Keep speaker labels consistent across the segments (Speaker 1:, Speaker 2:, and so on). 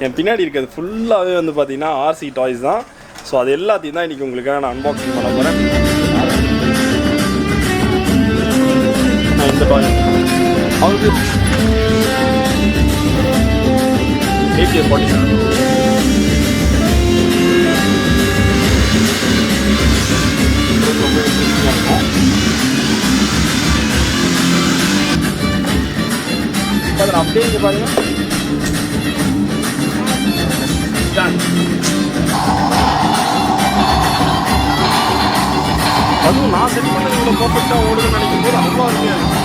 Speaker 1: என் பின்னாடி இருக்கிறது ஃபுல்லாகவே வந்து பார்த்தீங்கன்னா ஆர்சி டாய்ஸ் தான். ஸோ அது எல்லாத்தையும் தான் இன்றைக்கி உங்களுக்காக நான் அன்பாக்சிங் பண்ண போகிறேன். நான் இந்த டாய் அவருக்கு AK-47 ரொம்ப இன்ட்ரெஸ்டிங்காக இருக்கும். அதில் அப்படியே இங்கே பாருங்க, அதுவும் நான் செட் பண்ணது இவ்வளோ பர்ஃபெக்டாக ஓடுதுன்னு நினைக்கும் போது அவ்வளோ அருமையாக இருக்கும்.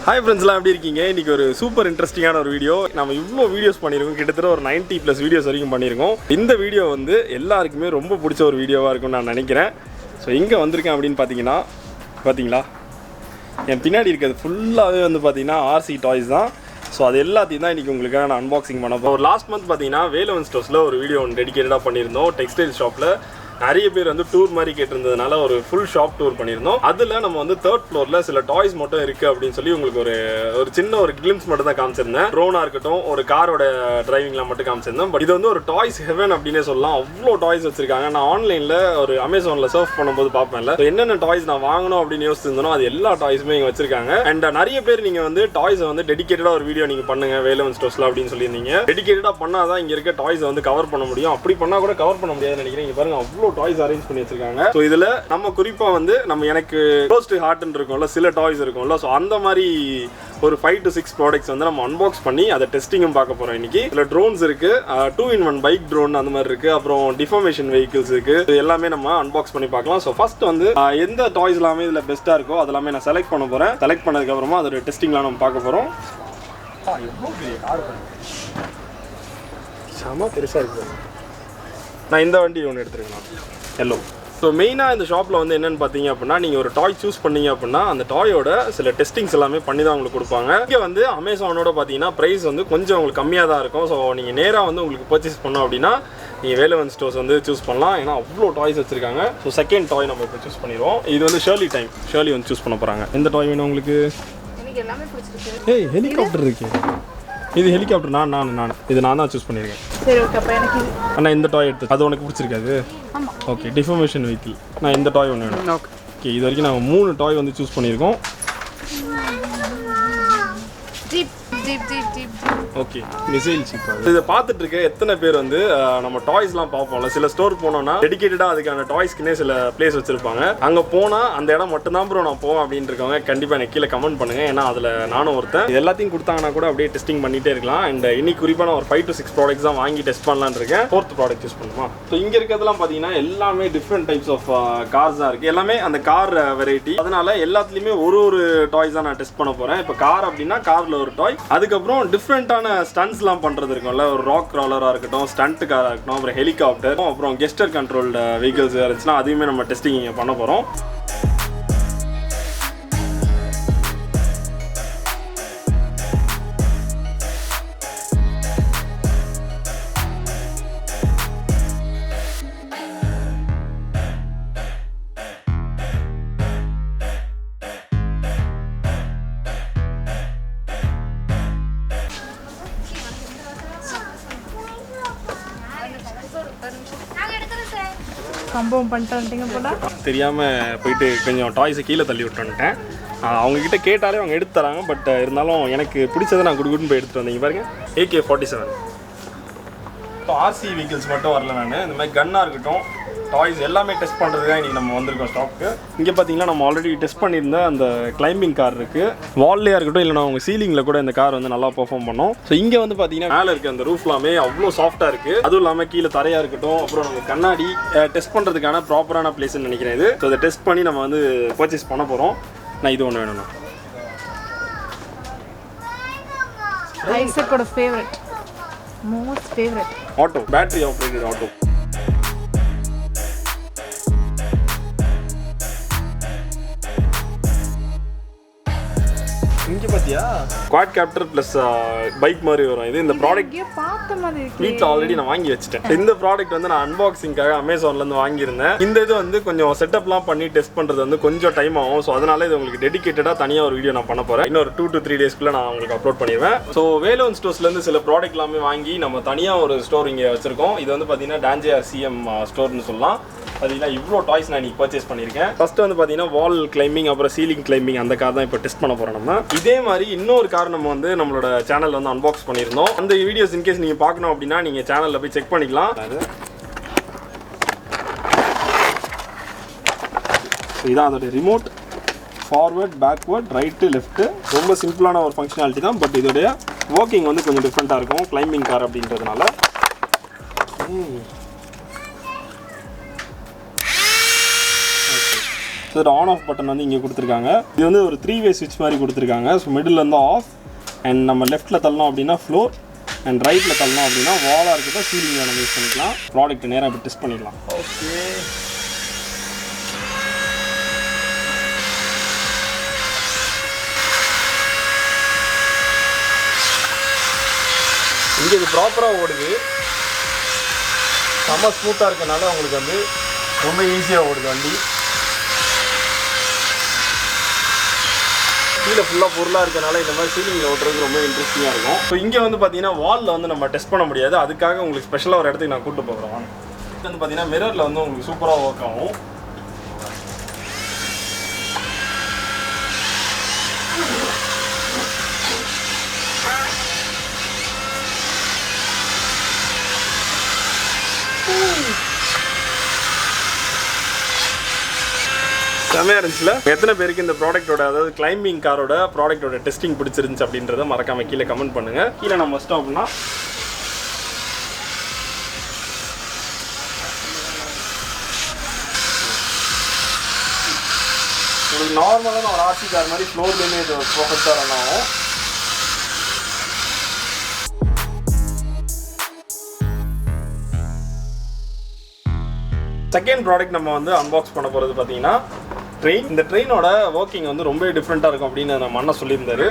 Speaker 1: ஹாய் ஃப்ரெண்ட்ஸ்லாம், எப்படி இருக்கீங்க? இன்றைக்கி ஒரு சூப்பர் இன்ட்ரெஸ்டிங்கான ஒரு வீடியோ. நம்ம இவ்வளோ வீடியோஸ் பண்ணியிருக்கோம், கிட்டத்தட்ட ஒரு 90+ வீடியோஸ் வரைக்கும் பண்ணியிருக்கோம். இந்த வீடியோ வந்து எல்லாருக்குமே ரொம்ப பிடிச்ச ஒரு வீடியோவாக இருக்கும்னு நான் நினைக்கிறேன். ஸோ எங்கே வந்திருக்கேன் அப்படின்னு பார்த்தீங்களா, என் பின்னாடி இருக்கிறது ஃபுல்லாகவே வந்து பார்த்தீங்கன்னா ஆர்சி டாய்ஸ் தான். ஸோ அது எல்லாத்தையும் தான் இன்றைக்கி உங்களுக்காக நான் அன்பாக்சிங் பண்ண போகிறேன். ஒரு லாஸ்ட் மந்த் பார்த்தீங்கன்னா வேலவன் ஸ்டோர்ஸில் ஒரு வீடியோ ஒன்று டெடிகேட்டடாக பண்ணியிருந்தோம். டெக்ஸ்டைல் ஷாப்பில் நிறைய பேர் வந்து டூர் மாதிரி கேட்டிருந்ததுனால ஒரு ஃபுல் ஷாப் டூர் பண்ணியிருந்தோம். அதில் நம்ம வந்து 3rd ஃப்ளோரில் சில டாய்ஸ் மட்டும் இருக்குது அப்படின்னு சொல்லி உங்களுக்கு ஒரு சின்ன ஒரு கிளிம்ஸ் மட்டும் தான் காமிச்சிருந்தேன். ட்ரோனாக இருக்கட்டும், ஒரு காரோட டிரைவிங்லாம் மட்டும் காமிச்சிருந்தேன். பட் இது வந்து ஒரு டாய்ஸ் ஹெவன் அப்படின்னே சொல்லலாம். அவ்வளோ டாய்ஸ் வச்சிருக்காங்க. நான் ஆன்லைனில் ஒரு அமேசானில் சர்ஃப் பண்ணும்போது பார்ப்பேன்ல, என்னென்ன டாய்ஸ் நான் வாங்கணும் அப்படின்னு யோசிச்சிருந்தோம், அது எல்லா டாய்ஸுமே இங்கே வச்சிருக்காங்க. அண்ட் நிறைய பேர் நீங்கள் வந்து டாய்ஸை வந்து டெடிகேட்டடாக ஒரு வீடியோ நீங்கள் பண்ணுங்க வேலவன் ஸ்டோர்ஸில் அப்படின்னு சொல்லியிருந்தீங்க. டெடிகேட்டடாக பண்ணால் தான் இங்கே இருக்க டாய்ஸை வந்து கவர் பண்ண முடியும். அப்படி பண்ணால் கூட கவர் பண்ண முடியாதுன்னு நினைக்கிறேன். இங்கே பாருங்க, அவ்வளோ டாய்ஸ் அரேஞ்ச் பண்ணி வச்சிருக்காங்க. ஸோ இதில் நம்ம குறிப்பாக வந்து நம்ம எனக்கு க்ளோஸ் டு ஹார்ட்னு இருக்கும்ல, சில டாய்ஸ் இருக்கும்ல, ஸோ அந்த மாதிரி ஒரு 5 to 6 ப்ராடக்ட்ஸ் வந்து நம்ம அன்பாக்ஸ் பண்ணி அதை டெஸ்டிங்கும் பார்க்க போகிறோம் இன்னைக்கு. இதில் ட்ரோன்ஸ் இருக்கு, 2-in-1 பைக் ட்ரோன் அந்த மாதிரி இருக்கு, அப்புறம் டிஃபர்மேஷன் வெஹிக்கிள்ஸ் இருக்கு. இது எல்லாமே நம்ம அன்பாக்ஸ் பண்ணி பார்க்கலாம். ஸோ ஃபர்ஸ்ட் வந்து எந்த டாய்ஸ் எல்லாமே இதில் பெஸ்ட்டாக இருக்கோ அதெல்லாமே நான் செலக்ட் பண்ண போகிறேன். செலக்ட் பண்ணதுக்கப்புறமா அதோட டெஸ்டிங்லாம் நம்ம பார்க்க போகிறோம். எவ்வளோ பெரிய கார் செம பெருசாக இருக்கு. நான் இந்த வண்டி ஒன்று எடுத்துருக்கேன், எல்லோ. ஸோ மெயினாக இந்த ஷாப்பில் வந்து என்னென்னு பார்த்தீங்க அப்படின்னா, நீங்கள் ஒரு டாய் சூஸ் பண்ணீங்க அப்படின்னா அந்த டாயோட சில டெஸ்டிங்ஸ் எல்லாமே பண்ணி தான் உங்களுக்கு கொடுப்பாங்க. இங்கே வந்து அமேசானோட பார்த்தீங்கன்னா ப்ரைஸ் வந்து கொஞ்சம் உங்களுக்கு கம்மியாக தான் இருக்கும். ஸோ நீங்கள் நேராக வந்து உங்களுக்கு பர்ச்சேஸ் பண்ணோம் அப்படின்னா நீங்கள் வேலவன் ஸ்டோர்ஸ் வந்து சூஸ் பண்ணலாம். ஏன்னா அவ்வளோ டாய்ஸ் வச்சிருக்காங்க. ஸோ செகண்ட் டாய் நம்ம இப்போ சூஸ் பண்ணிடுவோம். இது வந்து ஷேர்லி வந்து சூஸ் பண்ண போகிறாங்க. எந்த டாய் வேணும் உங்களுக்கு? ஏய், ஹெலிகாப்டர் இருக்கு. இது ஹெலிகாப்டர் நான் இது நான் தான் சூஸ் பண்ணியிருக்கேன்.
Speaker 2: சரி, ஓகே. அப்போ எனக்கு
Speaker 1: அண்ணா இந்த டாய் எடுத்து, அது உனக்கு பிடிச்சிருக்காது? Okay, deformation vehicle. நான் இந்த டாய் ஒன்று வேணும். ஓகே, இது வரைக்கும் நாங்கள் 3 டாய் வந்து சூஸ் பண்ணியிருக்கோம். Okay, missile jeep. இதை பார்த்துட்டு இருக்க எத்தனை பேர் வந்து நம்ம டாய்ஸ்லாம் பார்ப்போம்ல, சில ஸ்டோர் போனோம்னா டெடிகேட்டடாக அதுக்கான டாய்ஸ்க்குனே சில பிளேஸ் வச்சிருப்பாங்க. அங்கே போனால் அந்த இடம் மட்டும்தான் ப்ரோ நான் போவேன் அப்படின்னு இருக்கவங்க கண்டிப்பாக எனக்கு கீழே கமெண்ட் பண்ணுங்க. ஏன்னா அதில் நானும் ஒருத்தன். இது எல்லாத்தையும் கொடுத்தாங்கன்னா கூட அப்படியே டெஸ்டிங் பண்ணிட்டே இருக்கலாம். அண்ட் இன்னைக்கு குறிப்பாக நான் ஒரு 5 to 6 ப்ராடக்ட்ஸ் தான் வாங்கி டெஸ்ட் பண்ணலான்னு இருக்கேன். 4th ப்ராடக்ட் யூஸ் பண்ணுமா? ஸோ இங்கே இருக்கிறதுலாம் பார்த்தீங்கன்னா எல்லாமே டிஃப்ரெண்ட் டைப்ஸ் ஆஃப் கார்ஸ் தான் இருக்குது. எல்லாமே அந்த கார் வெரைட்டி. அதனால எல்லாத்துலேயுமே ஒரு டாய்ஸ் தான் நான் டெஸ்ட் பண்ண போகிறேன். இப்போ கார் அப்படின்னா காரில் ஒரு டாய், அதுக்கப்புறம் டிஃப்ரெண்ட்டான ஸ்டண்ட்ஸ்லாம் பண்ணுறது இருக்கும்ல, ஒரு ராக் க்ராலராக இருக்கட்டும், ஸ்டண்ட் காராக இருக்கட்டும், அப்புறம் ஹெலிகாப்டர், அப்புறம் கெஸ்டர் கண்ட்ரோல்டு வெஹிக்கிள்ஸ் இருந்துச்சுன்னா அதையுமே நம்ம டெஸ்டிங் இங்கே பண்ண போகிறோம்.
Speaker 2: சம்பவம் பண்ணிட்டு வந்துட்டீங்க போல.
Speaker 1: தெரியாமல் போயிட்டு கொஞ்சம் டாய்ஸை கீழே தள்ளி விட்டுட்டேன். அவங்கக்கிட்ட கேட்டாலே அவங்க எடுத்து தராங்க. பட் இருந்தாலும் எனக்கு பிடிச்சதை நான் குடுக்குன்னு போய் எடுத்துகிட்டு வந்தீங்க பாருங்க, AK-47. இப்போ ஆர்சி வெஹிக்கிள்ஸ் மட்டும் வரல, நான் இந்த மாதிரி கன்னாக இருக்கட்டும், டாய்ஸ் எல்லாமே டெஸ்ட் பண்ணுறது தான் இன்றைக்கி நம்ம வந்திருக்கோம் ஸ்டாக்கு. இங்கே பார்த்தீங்கன்னா நம்ம ஆல்ரெடி டெஸ்ட் பண்ணியிருந்த அந்த கிளைம்பிங் கார் இருக்குது. வால்லையாக இருக்கட்டும், இல்லைனா அவங்க சீலிங்கில் கூட இந்த கார் வந்து நல்லா பெர்ஃபார்ம் பண்ணோம். ஸோ இங்கே வந்து பார்த்தீங்கன்னா மேலே இருக்க அந்த ரூஃப்லாமே அவ்வளோ சாஃப்டாக இருக்குது. அதுவும் இல்லாமல் கீழே தரையாக இருக்கட்டும், அப்புறம் நம்ம கண்ணாடி டெஸ்ட் பண்ணுறதுக்கான ப்ராப்பரான பிளேஸ்ன்னு நினைக்கிறேன் இது. ஸோ இதை டெஸ்ட் பண்ணி நம்ம வந்து பர்ச்சேஸ் பண்ண போகிறோம். நான் இது ஒன்று வேணும்ண்ணா.
Speaker 2: ஐசக்கோட favourite, most favourite
Speaker 1: auto, battery operated auto. இங்கே பார்த்தியா குவாட் கேப்டர் ப்ளஸ் பைக் மாதிரி வரும். இது இந்த ப்ராடக்ட்
Speaker 2: பார்த்த மாதிரி இருக்கு.
Speaker 1: வீட்டில் ஆல்ரெடி நான் வாங்கி வச்சுட்டேன். இந்த ப்ராடக்ட் வந்து நான் அன்பாக்சிங்காக அமேசான்லேருந்து வாங்கியிருந்தேன். இந்த இது வந்து கொஞ்சம் செட்டப்லாம் பண்ணி டெஸ்ட் பண்ணுறது வந்து கொஞ்சம் டைம் ஆகும். ஸோ அதனால இது உங்களுக்கு டெடிகேட்டடாக தனியாக ஒரு வீடியோ நான் பண்ண போகிறேன். இன்னொரு 2 to 3 டேஸ்க்குள்ளே நான் உங்களுக்கு அப்லோட் பண்ணிடுவேன். ஸோ வேலவன் ஸ்டோர்ஸ்லேருந்து சில ப்ராடக்ட் எல்லாமே வாங்கி நம்ம தனியாக ஒரு ஸ்டோர் இங்கே வச்சிருக்கோம். இது வந்து பார்த்தீங்கன்னா டான்ஜேஆர் சிஎம் ஸ்டோர்னு சொல்லலாம். பார்த்தீங்கன்னா இவ்வளோ டாய்ஸ் நான் இன்னைக்கு பர்ச்சேஸ் பண்ணியிருக்கேன். ஃபர்ஸ்ட் வந்து பார்த்தீங்கன்னா வால் கிளைம்பிங், அப்புறம் சீலிங் கிளைம்பிங், அந்த கார் தான் இப்போ டெஸ்ட் பண்ண போகிறோம் நம்ம. இதே மாதிரி இன்னொரு கார் நம்ம வந்து நம்மளோட சேனலில் வந்து அன்பாக்ஸ் பண்ணியிருந்தோம். அந்த வீடியோஸ் இன்கேஸ் நீங்கள் பார்க்கணும் அப்படின்னா நீங்கள் சேனலில் போய் செக் பண்ணிக்கலாம். இதான் அதோட remote, forward, backward, right, left. ரொம்ப சிம்பிளான ஒரு ஃபங்க்ஷனாலிட்டி தான். பட் இதோடைய ஒர்க்கிங் வந்து கொஞ்சம் டிஃப்ரெண்ட்டாக இருக்கும் கிளைம்பிங் கார் அப்படின்றதுனால. இதோட ஆன் ஆஃப் பட்டன் வந்து இங்கே கொடுத்துருக்காங்க. இது வந்து ஒரு 3-way ஸ்விட்ச் மாதிரி கொடுத்துருக்காங்க. ஸோ மிடில் வந்து ஆஃப், அண்ட் நம்ம லெஃப்ட்டில் தள்ளணும் அப்படின்னா ஃப்ளோர், அண்ட் ரைட்டில் தள்ளணும் அப்படின்னா வாலாக இருக்கட்டும் சீலிங்கில் நம்ம யூஸ் பண்ணிக்கலாம். ப்ராடக்ட் நேராக இப்போ டெஸ்ட் பண்ணிடலாம். ஓகே, இங்கே இது ப்ராப்பராக ஓடுது. செம்ம ஸ்மூத்தாக இருக்கனால உங்களுக்கு வந்து ரொம்ப ஈஸியாக ஓடுது வண்டி. கீழே ஃபுல்லாக பொருளாக இருக்கனால இந்த மாதிரி சீலிங்கில் ஓட்டுறது ரொம்ப இன்ட்ரெஸ்டிங்காக இருக்கும். ஸோ இங்கே வந்து பார்த்தீங்கன்னா வாலில் வந்து நம்ம டெஸ்ட் பண்ண முடியாது. அதுக்காக உங்களுக்கு ஸ்பெஷலாக ஒரு இடத்துக்கு நான் கூப்பிட்டு போகிறோம். இது வந்து பார்த்தீங்கன்னா மிரரில் வந்து உங்களுக்கு சூப்பராக ஒர்க் ஆகும். செமையாக இருந்துச்சுல. எத்தனை பேருக்கு இந்த ப்ராடக்ட்டோட, அதாவது கிளைம்பிங் காரோட ப்ராடக்ட்டோட டெஸ்டிங் பிடிச்சிருந்துச்சு அப்படின்றத மறக்காம கீழே கமெண்ட் பண்ணுங்க. கீழே நம்ம வச்சிட்டோம் அப்படின்னா ஒரு நார்மலான ஒரு ஆர்சி கார் மாதிரி ஃப்ளோர்லேயுமே இது பர்ஃபெக்டாக ரன் ஆகும். செகண்ட் ப்ராடக்ட் நம்ம வந்து அன்பாக்ஸ் பண்ண போகிறது பார்த்தீங்கன்னா ட்ரெயின். இந்த ட்ரெயினோட ஒர்க்கிங் வந்து ரொம்ப டிஃப்ரெண்ட்டாக இருக்கும் அப்படின்னு நம்ம அண்ணன் சொல்லியிருந்தாரு.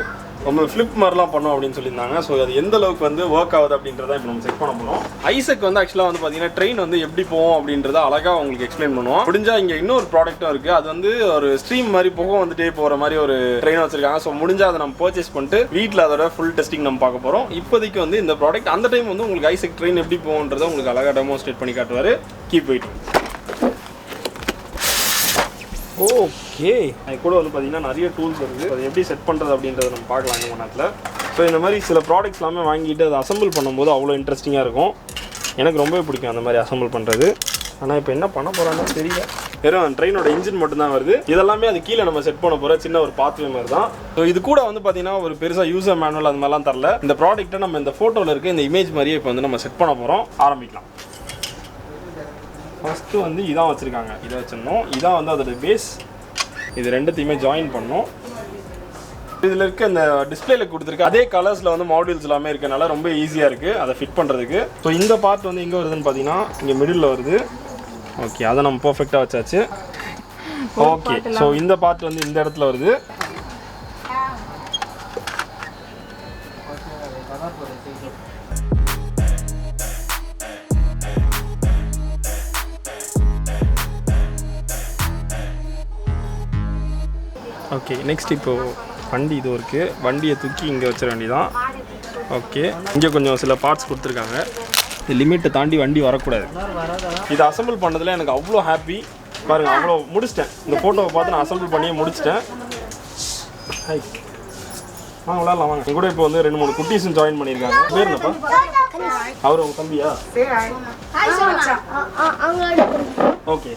Speaker 1: ரொம்ப ஃப்ளிப் மாதிரிலாம் பண்ணோம் அப்படின்னு சொல்லியிருந்தாங்க. ஸோ அது எந்த அளவுக்கு வந்து ஒர்க் ஆகுது அப்படின்றத இப்போ நம்ம செக் பண்ண போகிறோம். ஐசக் வந்து ஆக்சுவலாக வந்து பார்த்தீங்கன்னா ட்ரெயின் வந்து எப்படி போகும் அப்படின்றத அழகாக உங்களுக்கு எக்ஸ்பிளைன் பண்ணுவோம். முடிஞ்சால் இங்கே இன்னொரு ப்ராடக்ட்டும் இருக்குது. அது வந்து ஒரு ஸ்ட்ரீம் மாதிரி புகை வந்துட்டே போகிற மாதிரி ஒரு ட்ரெயின் வச்சிருக்காங்க. ஸோ முடிஞ்சால் அதை நம்ம பர்ச்சேஸ் பண்ணிட்டு வீட்டில் அதோட ஃபுல் டெஸ்டிங் நம்ம பார்க்க போகிறோம். இப்போதைக்கு வந்து இந்த ப்ராடக்ட் அந்த டைம் வந்து உங்களுக்கு ஐசக் ட்ரெயின் எப்படி போகுன்றதை உங்களுக்கு அழகாக டெமோன்ஸ்ட்ரேட் பண்ணி காட்டுவார். Keep waiting. ஓகே, அது கூட வந்து பார்த்தீங்கன்னா நிறைய டூல்ஸ் இருக்குது. அது எப்படி செட் பண்ணுறது அப்படின்றத நம்ம பார்க்கலாம் இந்த நேரத்தில். ஸோ இந்த மாதிரி சில ப்ராடக்ட்ஸ் எல்லாமே வாங்கிட்டு அதை அசம்பிள் பண்ணும்போது அவ்வளோ இன்ட்ரெஸ்டிங்காக இருக்கும். எனக்கு ரொம்பவே பிடிக்கும் அந்த மாதிரி அசம்பிள் பண்ணுறது. ஆனால் இப்போ என்ன பண்ண போகிறான்னு தெரியல. வெறும் ட்ரெயினோட இன்ஜின் மட்டும்தான் வருது. இதெல்லாமே அது கீழே நம்ம செட் பண்ண போகிற சின்ன ஒரு பாத்வே மாதிரி தான். ஸோ இது கூட வந்து பார்த்தீங்கன்னா ஒரு பெருசாக யூசர் மேனுவல் அந்த மாதிரிலாம் தரல. இந்த ப்ராடக்ட்டை நம்ம இந்த ஃபோட்டோவில் இருக்க இந்த இமேஜ் மாதிரியே இப்போ வந்து நம்ம செட் பண்ண போகிறோம். ஆரம்பிக்கலாம். ஃபஸ்ட்டு வந்து இதான் வச்சுருக்காங்க. இதை வச்சிடணும். இதான் வந்து அதோட பேஸ். இது ரெண்டுத்தையுமே ஜாயின் பண்ணோம். இதில் இருக்க இந்த டிஸ்பிளேல கொடுத்துருக்க அதே கலர்ஸில் வந்து மாடியூல்ஸ் எல்லாமே இருக்கனால ரொம்ப ஈஸியாக இருக்குது அதை ஃபிட் பண்ணுறதுக்கு. ஸோ இந்த பார்ட் வந்து எங்கே வருதுன்னு பார்த்தீங்கன்னா இங்கே மிடில் வருது. ஓகே, அதை நம்ம பர்ஃபெக்டாக வச்சாச்சு. ஓகே, ஸோ இந்த பார்ட் வந்து இந்த இடத்துல வருது. ஓகே, நெக்ஸ்ட் இப்போது வண்டி இது இருக்குது. வண்டியை தூக்கி இங்கே வச்சிட வேண்டியதான். ஓகே, இங்கே கொஞ்சம் சில பார்ட்ஸ் கொடுத்துருக்காங்க. இது லிமிட்டை தாண்டி வண்டி வரக்கூடாது. இதை அசம்பிள் பண்ணதில் எனக்கு அவ்வளோ ஹாப்பி. பாருங்கள், அவ்வளோ முடிச்சிட்டேன். இந்த ஃபோட்டோவை பார்த்து நான் அசம்பிள் பண்ணியே முடிச்சிட்டேன். ஹை, வாங்க விளாட்லாம் வாங்க. என் கூட இப்போ வந்து 2-3 குட்டீஸும் ஜாயின் பண்ணியிருக்காங்க. பேர் என்னப்பா? அவர் உங்கள் தம்பியா? Okay, okay.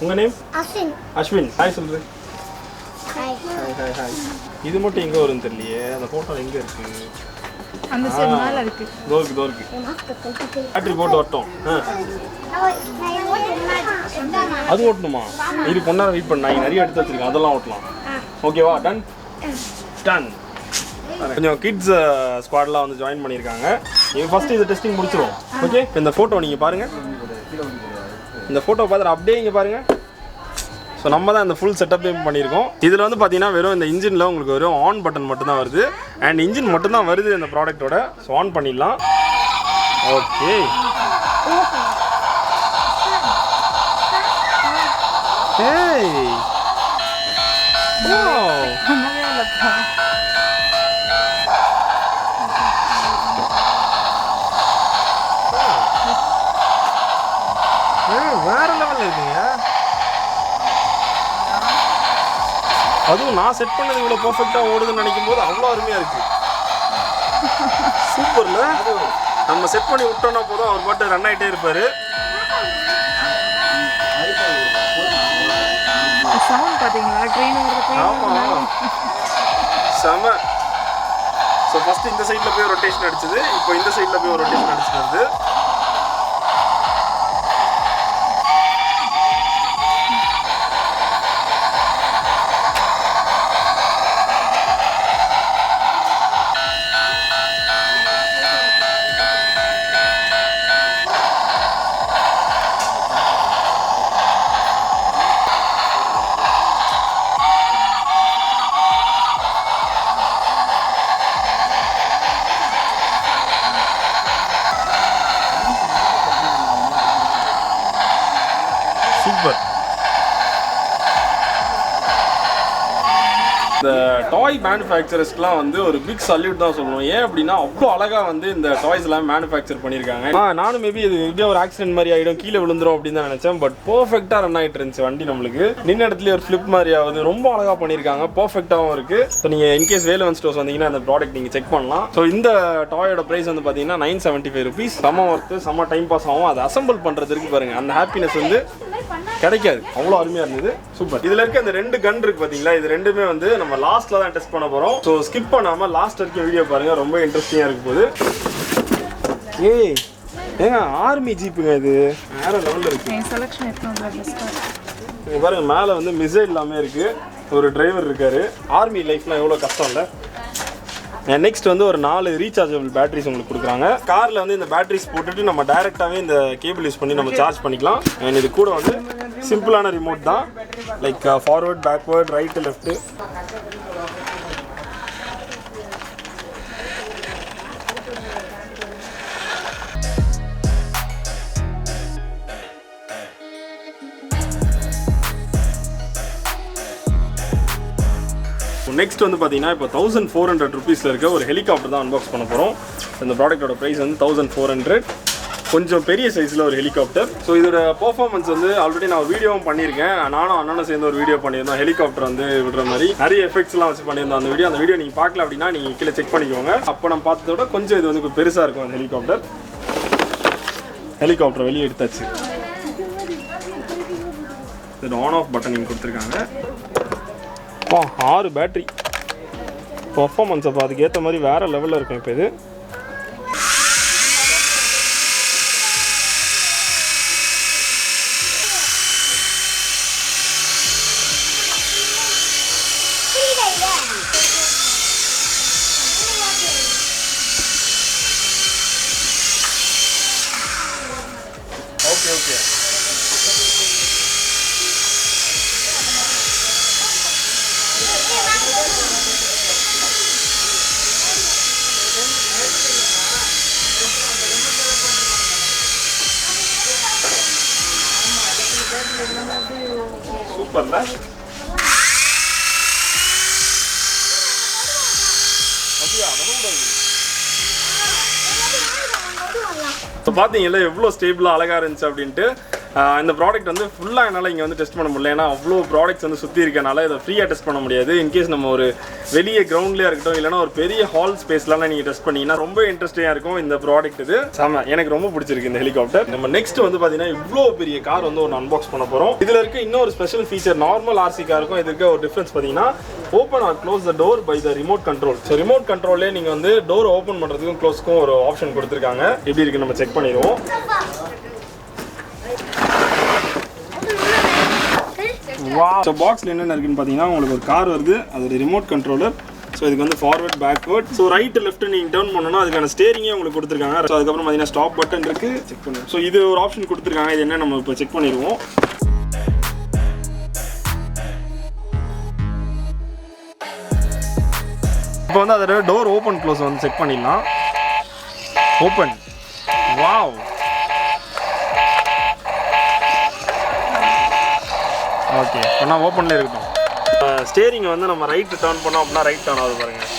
Speaker 1: உங்கள் நேம்? அஸ்வின். ஹாய் சொல்லுது. Hi hi hi. இது மட்டும் எங்கே வரும்னு தெரியலையே. அந்த ஃபோட்டோ எங்கே இருக்குது?
Speaker 2: அந்த சைடு மேல இருக்கு.
Speaker 1: தோருக்கு பேட்டரி போட்டு வரட்டும். அது ஓட்டணுமா? இது பொண்ணார வெயிட் பண்ண. நான் நிறைய எடுத்து வச்சிருக்கேன், அதெல்லாம் ஓட்டலாம். ஓகேவா? Done done. கொஞ்சம் கிட்ஸ் ஸ்குவாட்லாம் வந்து ஜாயின் பண்ணியிருக்காங்க. நீங்கள் ஃபஸ்ட்டு இது டெஸ்டிங் முடிச்சிடும். ஓகே, இந்த ஃபோட்டோ நீங்கள் பாருங்கள். இந்த ஃபோட்டோ பார்த்துட்டு அப்படியே இங்கே பாருங்கள். ஸோ நம்ம தான் இந்த ஃபுல் செட்டப்பையும் பண்ணியிருக்கோம். இதில் வந்து பார்த்தீங்கன்னா வெறும் இந்த இன்ஜினில் உங்களுக்கு வெறும் ஆன் பட்டன் மட்டும்தான் வருது. அண்ட் இன்ஜின் மட்டும்தான் வருது இந்த ப்ராடக்ட்டோட. ஸோ ஆன் பண்ணிடலாம். ஓகே. ஏய் வேற லெவலில் இருக்குங்க. அதுவும் நான் செட் பண்ணது இவ்வளோ பர்ஃபெக்டாக ஓடுதுன்னு நினைக்கும் போது அவ்வளோ அருமையாக இருக்கு. சூப்பர்ல. நம்ம செட் பண்ணி விட்டோம்னா போதும், அவர் பாட்டு ரன் ஆகிட்டே இருப்பார். ஆமாம் செம. ஸோ ஃபஸ்ட்டு இந்த சைடில் போய் ரொட்டேஷன் அடிச்சது, இப்போ இந்த சைடில் போய் ஒரு ரொட்டேஷன் அடிச்சிட்டு சூப்பர். இந்த டாய் மேனுஃபேக்சரர்ஸ்க்குலாம் வந்து ஒரு பிக் சல்யூட் தான் சொல்லணும். ஏன் அப்படின்னா அவ்வளோ அழகாக வந்து இந்த டாய்ஸ் எல்லாம் மேனுஃபேக்சர் பண்ணியிருக்காங்க. நானும் மேபி இது இப்படியே ஒரு ஆக்சிடென்ட் மாதிரி ஆகிடும், கீழே விழுந்துரும் அப்படின்னு தான் நினச்சேன். பட் பர்ஃபெக்டாக ரன் ஆகிட்டு இருந்துச்சு வண்டி. நம்மளுக்கு நின்ன இடத்துல ஒரு ஃப்ளிப் மாதிரி ஆகுது. ரொம்ப அழகாக பண்ணியிருக்காங்க, பர்ஃபெக்டாகவும் இருக்குது. ஸோ நீங்கள் இன்கேஸ் வேலவன் ஸ்டோர்ஸ் வந்தீங்கன்னா அந்த ப்ராடக்ட் நீங்கள் செக் பண்ணலாம். ஸோ இந்த டாயோட ப்ரைஸ் வந்து பார்த்தீங்கன்னா 975 rupees. செம்ம ஒர்த்து, செம்ம டைம் பாஸ் ஆகும். அதை அசம்பிள் பண்ணுறதுக்கு பாருங்கள், அந்த ஹாப்பினஸ் வந்து கிடைக்காது. அவ்வளோ அருமையாக இருந்தது. சூப்பர். இதில் இருக்க இந்த 2 கன் இருக்கு பார்த்தீங்களா, இது ரெண்டுமே வந்து நம்ம லாஸ்ட்டில் தான் டெஸ்ட் பண்ண போகிறோம். ஸோ ஸ்கிப் பண்ணாமல் லாஸ்ட் வரைக்கும் வீடியோ பாருங்கள், ரொம்ப இன்ட்ரெஸ்டிங்காக இருக்கும் போது. ஏங்க ஆர்மி ஜீப்புங்க, இது வேற லெவலில் இருக்குது. பாருங்கள் மேலே வந்து மிசைல் எல்லாமே இருக்குது, ஒரு டிரைவர் இருக்காரு. ஆர்மி லைஃப்லாம் எவ்வளோ கஷ்டம் இல்லை. நெக்ஸ்ட் வந்து ஒரு 4 ரீசார்ஜபிள் பேட்டரிஸ் உங்களுக்கு கொடுக்குறாங்க. காரில் வந்து இந்த பேட்டரிஸ் போட்டுட்டு நம்ம டைரெக்டாகவே இந்த கேபிள் யூஸ் பண்ணி நம்ம சார்ஜ் பண்ணிக்கலாம். அண்ட் இது கூட வந்து சிம்பிளான ரிமோட் தான், like forward, backward, right, left. Next வந்து பார்த்தீங்கன்னா இப்போ 1400 rupeesல இருக்க ஒரு ஹெலிகாப்டர் தான் அன்பாக்ஸ் பண்ண போகிறோம். இந்த ப்ராடக்ட்டோட ப்ரைஸ் வந்து 1400. கொஞ்சம் பெரிய சைஸில் ஒரு ஹெலிகாப்டர். ஸோ இதோட பர்ஃபார்மன்ஸ் வந்து ஆல்ரெடி நான் ஒரு வீடியோவும் பண்ணியிருக்கேன். நானும் அண்ணனும் சேர்ந்து ஒரு வீடியோ பண்ணியிருந்தோம், ஹெலிகாப்டர் வந்து விடுற மாதிரி நிறைய எஃபெக்ட்ஸ்லாம் வச்சு பண்ணியிருந்தோம். அந்த வீடியோ நீங்கள் பார்க்கல அப்படின்னா நீங்கள் கீழே செக் பண்ணிக்கோங்க. அப்போ நம்ம பார்த்தத விட கொஞ்சம் இது வந்து பெருசாக இருக்கும் அந்த ஹெலிகாப்டர் வெளியே எடுத்தாச்சு. இது ஆன் ஆஃப் பட்டன் நீங்கள் கொடுத்துருக்காங்க. 6 பேட்டரி. பர்ஃபார்மன்ஸ் அப்போ அதுக்கு ஏற்ற மாதிரி வேறு லெவலில் இருக்கும். இப்போ இது ஓகே. சூப்பர்ல. இப்போ பார்த்தீங்கல்ல எவ்வளோ ஸ்டேபிளாக அழகாக இருந்துச்சு அப்படின்ட்டு. இந்த ப்ராடக்ட் வந்து ஃபுல்லாக என்னால் இங்கே வந்து டெஸ்ட் பண்ண முடியல, ஏன்னா அவ்வளோ ப்ராடக்ட்ஸ் வந்து சுற்றி இருக்கனால இதை ஃப்ரீயாக டெஸ்ட் பண்ண முடியாது. இன்கேஸ் நம்ம ஒரு வெளியே கிரவுண்ட்லேயே இருக்கட்டும், இல்லைனா ஒரு பெரிய ஹால் ஸ்பேஸ்லாம் நீங்கள் டெஸ்ட் பண்ணிங்கன்னா ரொம்ப இன்ட்ரெஸ்டிங்காக இருக்கும் இந்த ப்ராடக்ட். இது செம, எனக்கு ரொம்ப பிடிச்சிருக்கு இந்த ஹெலிகாப்டர். நம்ம நெக்ஸ்ட் வந்து பார்த்தீங்கன்னா இவ்வளோ பெரிய கார் வந்து ஒன்று அன்பாக்ஸ் பண்ண போகிறோம். இதில் இருக்க இன்னொரு ஸ்பெஷல் ஃபீச்சர், நார்மல் ஆர்சி காருக்கும் இதுக்கு ஒரு டிஃப்ரென்ஸ் பார்த்தீங்கன்னா, open or close the door by the remote control. So remote கண்ட்ரோல்லே நீங்கள் வந்து டோர் ஓப்பன் பண்ணுறதுக்கும் க்ளோஸ்க்கும் ஒரு ஆப்ஷன் கொடுத்துருக்காங்க. எப்படி இருக்குது நம்ம செக் பண்ணிடுவோம். ஸோ பாக்ஸில் என்னென்ன இருக்குன்னு பார்த்தீங்கன்னா, உங்களுக்கு ஒரு கார் வருது, அதோட ரிமோட் கண்ட்ரோலர். ஸோ இதுக்கு வந்து forward, backward. So right left நீங்கள் டர்ன் பண்ணணும், அதுக்கான ஸ்டேரிங்கே உங்களுக்கு கொடுத்துருக்காங்க. ஸோ அதுக்கப்புறம் பார்த்தீங்கன்னா ஸ்டாப் பட்டன் இருக்குது, செக் பண்ணுங்க. ஸோ இது ஒரு ஆப்ஷன் கொடுத்துருக்காங்க. இது என்ன நம்ம இப்போ செக் பண்ணிடுவோம். இப்போ வந்து அதோட டோர் ஓப்பன் க்ளோஸ் வந்து செக் பண்ணிடலாம். ஓப்பன். வாவ். ஓகே, இப்போ ஓப்பன்லேயே இருக்கட்டும். ஸ்டேரிங் வந்து நம்ம ரைட்டு டர்ன் பண்ணோம் அப்படின்னா ரைட் டர்ன் ஆகுது பாருங்கள்.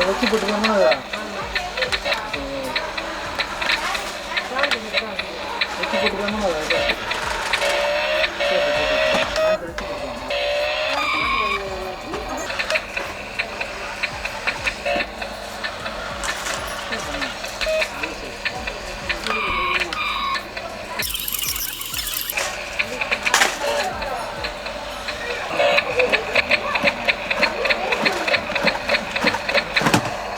Speaker 3: வச்சு போட்டுக்காம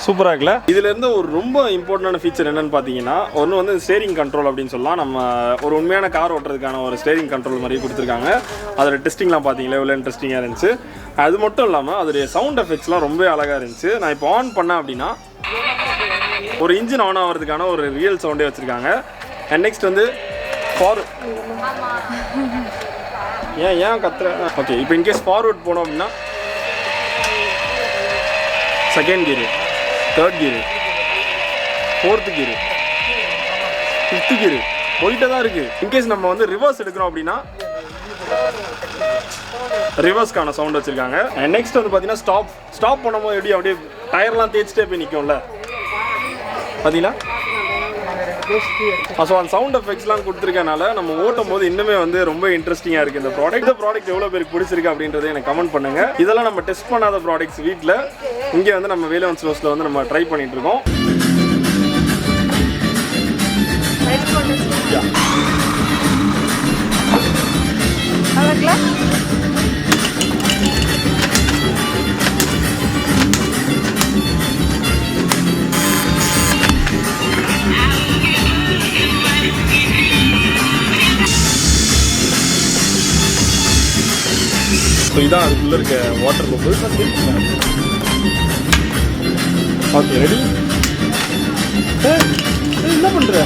Speaker 1: சூப்பராக இருக்குல்ல. இதில் இருந்து ஒரு ரொம்ப இம்பார்ட்டண்டான ஃபீச்சர் என்னென்னு பார்த்தீங்கன்னா, ஒன்று வந்து ஸ்டேரிங் கண்ட்ரோல் அப்படின்னு சொல்லலாம். நம்ம ஒரு உண்மையான கார் ஓட்டுறதுக்கான ஒரு ஸ்டேரிங் கண்ட்ரோல் மாதிரி கொடுத்துருக்காங்க. அதோட டெஸ்டிங்லாம் பார்த்தீங்களா எவ்வளோ இன்ட்ரெஸ்டிங்காக இருந்துச்சு. அது மட்டும் இல்லாமல் அதோடைய சவுண்ட் எஃபெக்ட்ஸ்லாம் ரொம்ப அழகாக இருந்துச்சு. நான் இப்போ ஆன் பண்ணேன் அப்படின்னா ஒரு இன்ஜின் ஆன் ஆகிறதுக்கான ஒரு ரியல் சவுண்டே வச்சுருக்காங்க. அண்ட் நெக்ஸ்ட் வந்து ஏன் கத்துற. ஓகே, இப்போ இன்கேஸ் ஃபார்வர்ட் போனோம் அப்படின்னா second gear, third gear, fourth gear, fifth gear போயிட்டே தான் இருக்குது. இன்கேஸ் நம்ம வந்து ரிவர்ஸ் எடுக்கிறோம் அப்படின்னா ரிவர்ஸ்க்கான சவுண்ட் வச்சுருக்காங்க. அண்ட் நெக்ஸ்ட் வந்து பார்த்தீங்கன்னா ஸ்டாப் பண்ணும்போது எப்படி அப்படியே டயர்லாம் தேய்ச்சிட்டே போய் நிற்கும்ல பார்த்தீங்களா. ஸோ அந்த சவுண்ட் எஃபெக்ட்ஸ்லாம் கொடுத்துருக்கனால நம்ம ஓட்டும் போது இன்னுமே வந்து ரொம்ப இன்ட்ரெஸ்டிங்காக இருக்குது. இந்த ப்ராடக்ட் எவ்வளோ பேருக்கு பிடிச்சிருக்கு அப்படின்றத எனக்கு கமெண்ட் பண்ணுங்கள். இதெல்லாம் நம்ம டெஸ்ட் பண்ணாத ப்ராடக்ட்ஸ் வீட்டில் இங்கே வந்து நம்ம வேலவன் ஸ்டோர்ஸில் வந்து நம்ம ட்ரை பண்ணிட்டு இருக்கோம். ஸோ இதான் அதுக்குள்ளே இருக்க வாட்டர் பபிள்ஸ். Okay, ready. என்ன பண்ணுற?